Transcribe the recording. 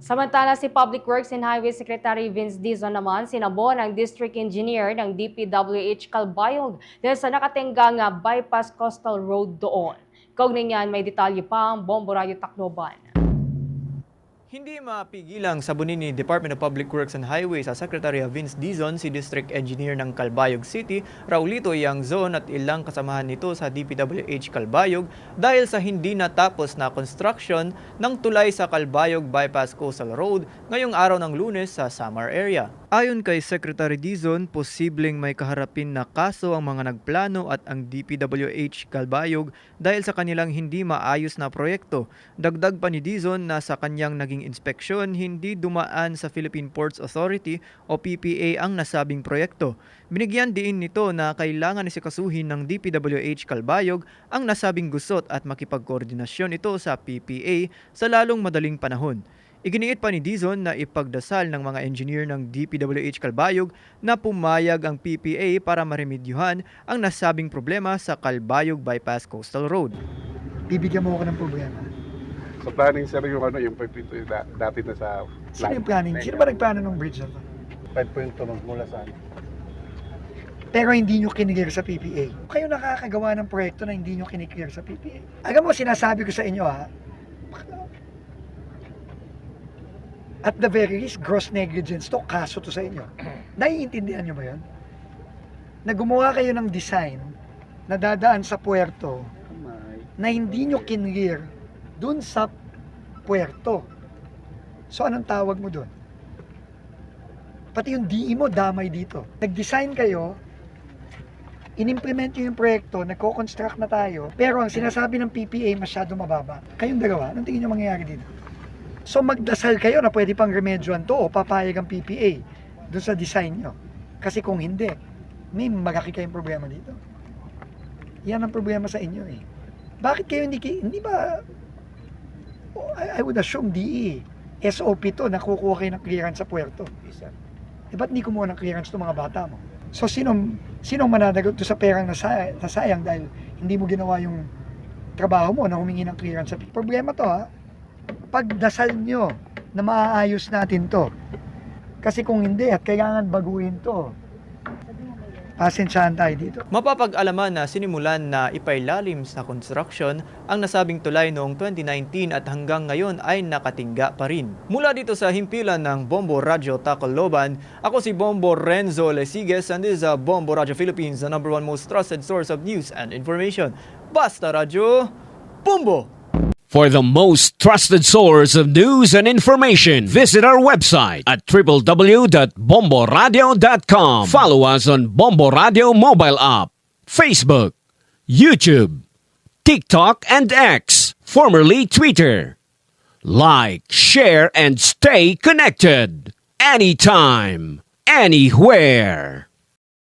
Samantala, si Public Works and Highway Secretary Vince Dizon naman sinabon ang District Engineer ng DPWH Calbayog dahil sa nakatenggang bypass coastal road doon. Kaugnay niyan, may detalye pa ang Bombo Radio Tacloban. Hindi mapigilang sabunin ni Department of Public Works and Highways sa Secretary Vince Dizon si District Engineer ng Calbayog City, Raulito Yangzon at ilang kasamahan nito sa DPWH Calbayog dahil sa hindi natapos na construction ng tulay sa Calbayog Bypass Coastal Road ngayong araw ng Lunes sa Samar area. Ayon kay Secretary Dizon, posibleng may kaharapin na kaso ang mga nagplano at ang DPWH Calbayog dahil sa kanilang hindi maayos na proyekto. Dagdag pa ni Dizon na sa kanyang naging inspeksyon, hindi dumaan sa Philippine Ports Authority o PPA ang nasabing proyekto. Binigyan din nito na kailangan isikasuhin ng DPWH Calbayog ang nasabing gusot at makipagkoordinasyon ito sa PPA sa lalong madaling panahon. Iginiit pa ni Dizon na ipagdasal ng mga engineer ng DPWH Calbayog na pumayag ang PPA para maremedyuhan ang nasabing problema sa Calbayog Bypass Coastal Road. Bibigyan mo ako ng problema. Sa planning sir, yung pipe ito dati na sa Sino yung planning? Sino ba nagplano ng bridge na to? 5.2 mula saan? Pero hindi nyo kiniklear sa PPA. Kayo nakakagawa ng proyekto na hindi nyo kiniklear sa PPA. Alam mo, sinasabi ko sa inyo at the very least, gross negligence to, kaso to sa inyo. Naiintindihan nyo ba yun? Na gumawa kayo ng design na dadaan sa puerto na hindi nyo kiniklear dun sa puerto. So anong tawag mo dun? Pati yung DE mo damay dito. Nag-design kayo, in-implement nyo yung proyekto, nagko-construct na tayo, pero ang sinasabi ng PPA masyado mababa. Kayong dalawa, anong tingin nyo mangyayari dito? So magdasal kayo na pwede pang remedyoan to o papayag ang PPA dun sa design nyo. Kasi kung hindi, may malaki kayong problema dito. Yan ang problema sa inyo eh. Bakit kayo hindi ba, I would assume DE, SOP to, nakukuha kayo ng clearance sa puerto. Ba't hindi kumuha ng clearance to mga bata mo? So sinong mananagot to sa perang nasayang dahil hindi mo ginawa yung trabaho mo na humingi ng clearance? Problema to pagdasal nyo na maaayos natin to. Kasi kung hindi at kailangan baguhin to, pasensyahan tayo dito. Mapapag-alaman na sinimulan na ipailalim sa construction ang nasabing tulay noong 2019 at hanggang ngayon ay nakatingga pa rin. Mula dito sa himpilan ng Bombo Radio Tacloban, ako si Bombo Renzo Lesiges and this is Bombo Radio Philippines, the #1 most trusted source of news and information. Basta Radio Bombo! For the most trusted source of news and information, visit our website at www.bomboradio.com. Follow us on Bombo Radio mobile app, Facebook, YouTube, TikTok, and X, formerly Twitter. Like, share, and stay connected. Anytime, anywhere.